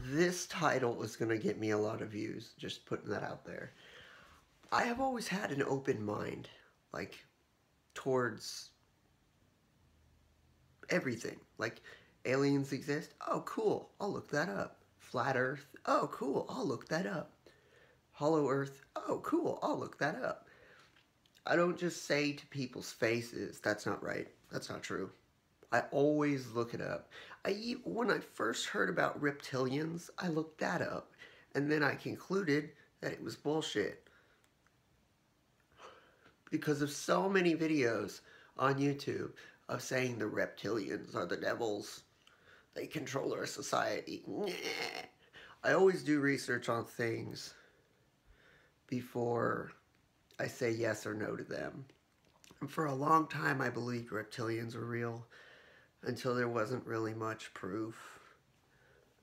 this title is going to get me a lot of views, just putting that out there. I have always had an open mind, like, towards everything. Like, aliens exist? Oh, cool, I'll look that up. Flat Earth? Oh, cool, I'll look that up. Hollow Earth? Oh, cool, I'll look that up. I don't just say to people's faces, that's not right, that's not true. I always look it up. When I first heard about reptilians, I looked that up, and then I concluded that it was bullshit. Because of so many videos on YouTube of saying the reptilians are the devils, they control our society. I always do research on things before I say yes or no to them. And for a long time I believed reptilians were real, until there wasn't really much proof.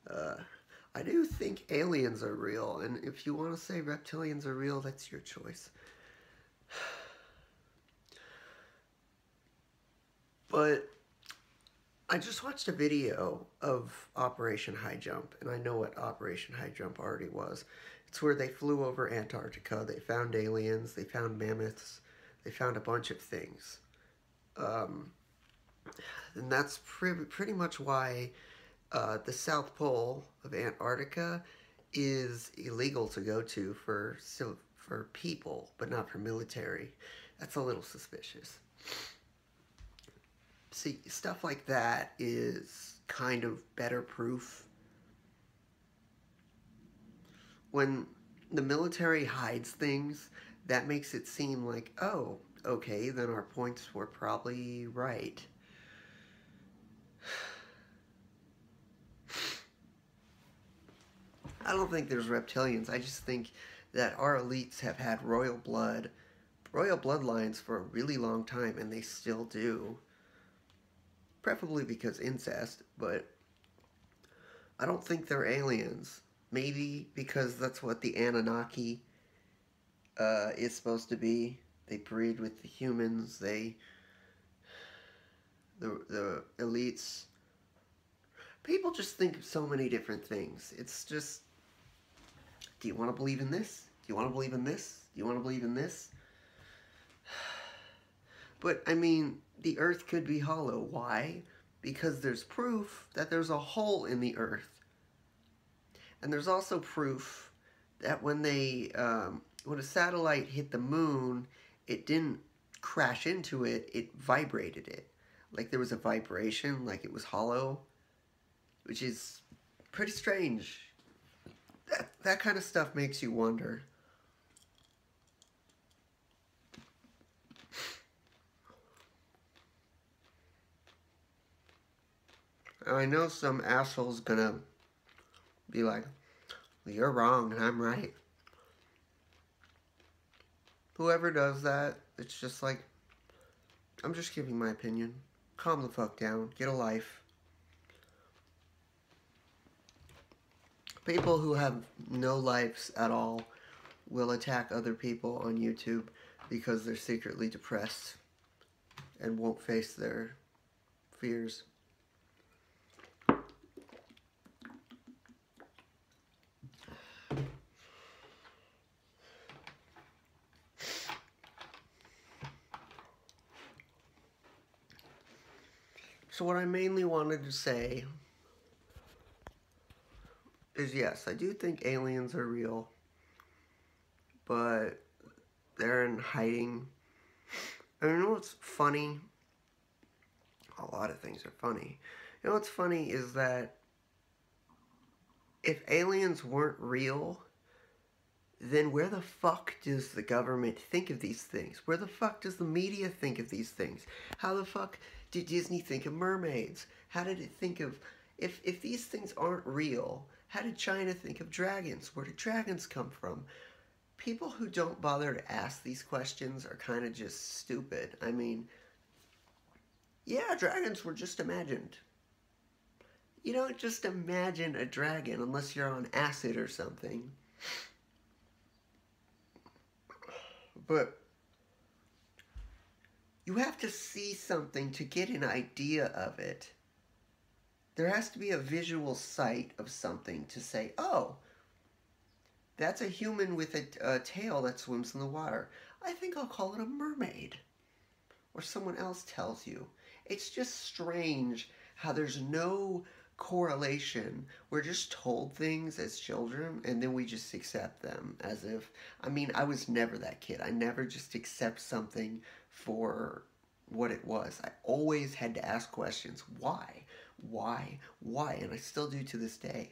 I do think aliens are real, and if you want to say reptilians are real, that's your choice. But I just watched a video of Operation High Jump, and I know what Operation High Jump already was. It's where they flew over Antarctica, they found aliens, they found mammoths, they found a bunch of things. And that's pretty much why the South Pole of Antarctica is illegal to go to for people, but not for military. That's a little suspicious. See, stuff like that is kind of better proof. When the military hides things, that makes it seem like, oh, okay, then our points were probably right. I don't think there's reptilians. I just think that our elites have had royal bloodlines for a really long time, and they still do. Preferably because incest, but I don't think they're aliens. Maybe because that's what the Anunnaki is supposed to be. They breed with the humans. The elites. People just think of so many different things. It's just, do you want to believe in this? Do you want to believe in this? Do you want to believe in this? But, I mean, the Earth could be hollow. Why? Because there's proof that there's a hole in the Earth. And there's also proof that when a satellite hit the moon, it didn't crash into it, it vibrated it. Like there was a vibration, like it was hollow, which is pretty strange. That kind of stuff makes you wonder. I know some asshole's gonna be like, well, you're wrong and I'm right. Whoever does that, it's just like, I'm just giving my opinion. Calm the fuck down. Get a life. People who have no lives at all will attack other people on YouTube because they're secretly depressed and won't face their fears. So what I mainly wanted to say is yes, I do think aliens are real, but they're in hiding. And you know what's funny? A lot of things are funny. You know what's funny is that if aliens weren't real, then where the fuck does the government think of these things? Where the fuck does the media think of these things? How the fuck did Disney think of mermaids? How did it think of... If these things aren't real, how did China think of dragons? Where did dragons come from? People who don't bother to ask these questions are kind of just stupid. I mean, yeah, dragons were just imagined. You don't just imagine a dragon unless you're on acid or something. But you have to see something to get an idea of it. There has to be a visual sight of something to say, oh, that's a human with a tail that swims in the water. I think I'll call it a mermaid. Or someone else tells you. It's just strange how there's no correlation. We're just told things as children and then we just accept them as if, I mean, I was never that kid. I never just accept something for what it was. I always had to ask questions. Why? Why? Why? And I still do to this day.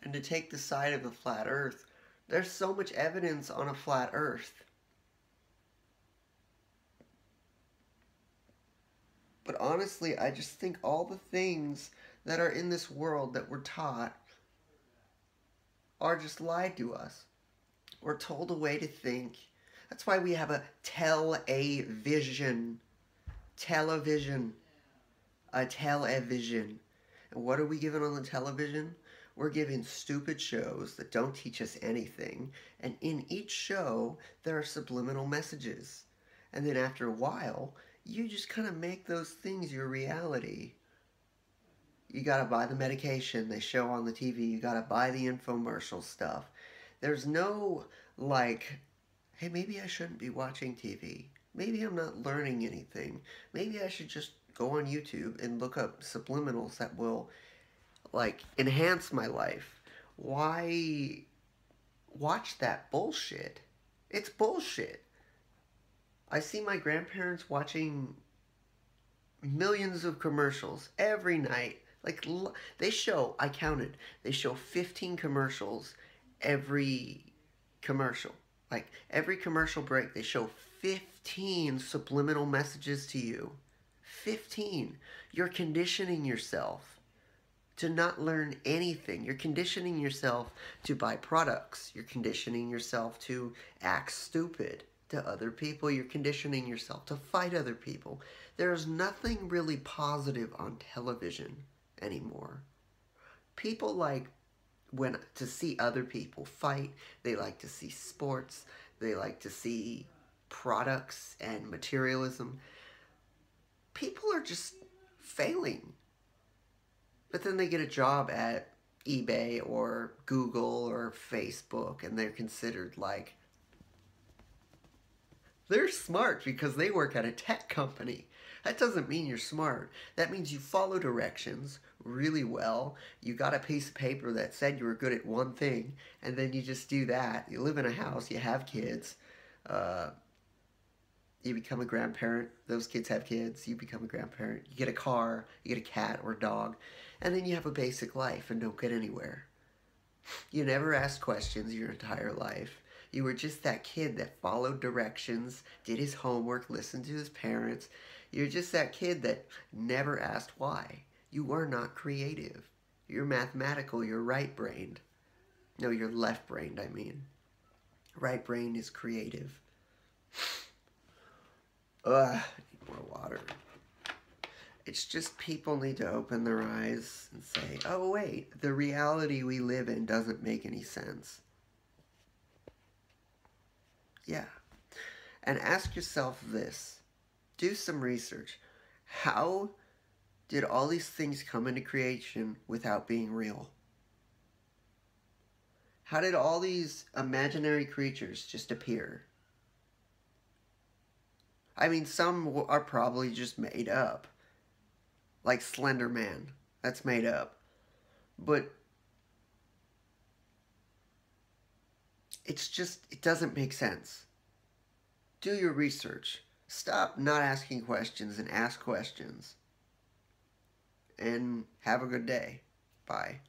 And to take the side of the flat earth, there's so much evidence on a flat earth. But honestly, I just think all the things that are in this world that we're taught are just lied to us. We're told a way to think. That's why we have a tell-a-vision. Television. A television. And what are we given on the television? We're given stupid shows that don't teach us anything. And in each show, there are subliminal messages. And then after a while, you just kind of make those things your reality. You gotta buy the medication they show on the TV. You gotta buy the infomercial stuff. There's no, like, hey, maybe I shouldn't be watching TV. Maybe I'm not learning anything. Maybe I should just go on YouTube and look up subliminals that will, like, enhance my life. Why watch that bullshit? It's bullshit. I see my grandparents watching millions of commercials every night. Like, they show, I counted, they show 15 commercials every commercial. Like, every commercial break, they show 15 subliminal messages to you. 15. You're conditioning yourself to not learn anything. You're conditioning yourself to buy products. You're conditioning yourself to act stupid to other people. You're conditioning yourself to fight other people. There's nothing really positive on television anymore. People like to see other people fight. They like to see sports. They like to see products and materialism. People are just failing. But then they get a job at eBay or Google or Facebook and they're considered like, they're smart because they work at a tech company. That doesn't mean you're smart. That means you follow directions really well. You got a piece of paper that said you were good at one thing, and then you just do that. You live in a house, you have kids, you become a grandparent, those kids have kids, you become a grandparent, you get a car, you get a cat or a dog, and then you have a basic life and don't get anywhere. You never asked questions your entire life. You were just that kid that followed directions, did his homework, listened to his parents. You're just that kid that never asked why. You are not creative. You're mathematical, you're right-brained. No, you're left-brained, I mean. Right-brained is creative. Ugh, I need more water. It's just people need to open their eyes and say, oh wait, the reality we live in doesn't make any sense. Yeah. And ask yourself this. Do some research. How did all these things come into creation without being real? How did all these imaginary creatures just appear? I mean, some are probably just made up. Like Slender Man. That's made up. But it's just, it doesn't make sense. Do your research. Stop not asking questions and ask questions. And have a good day. Bye.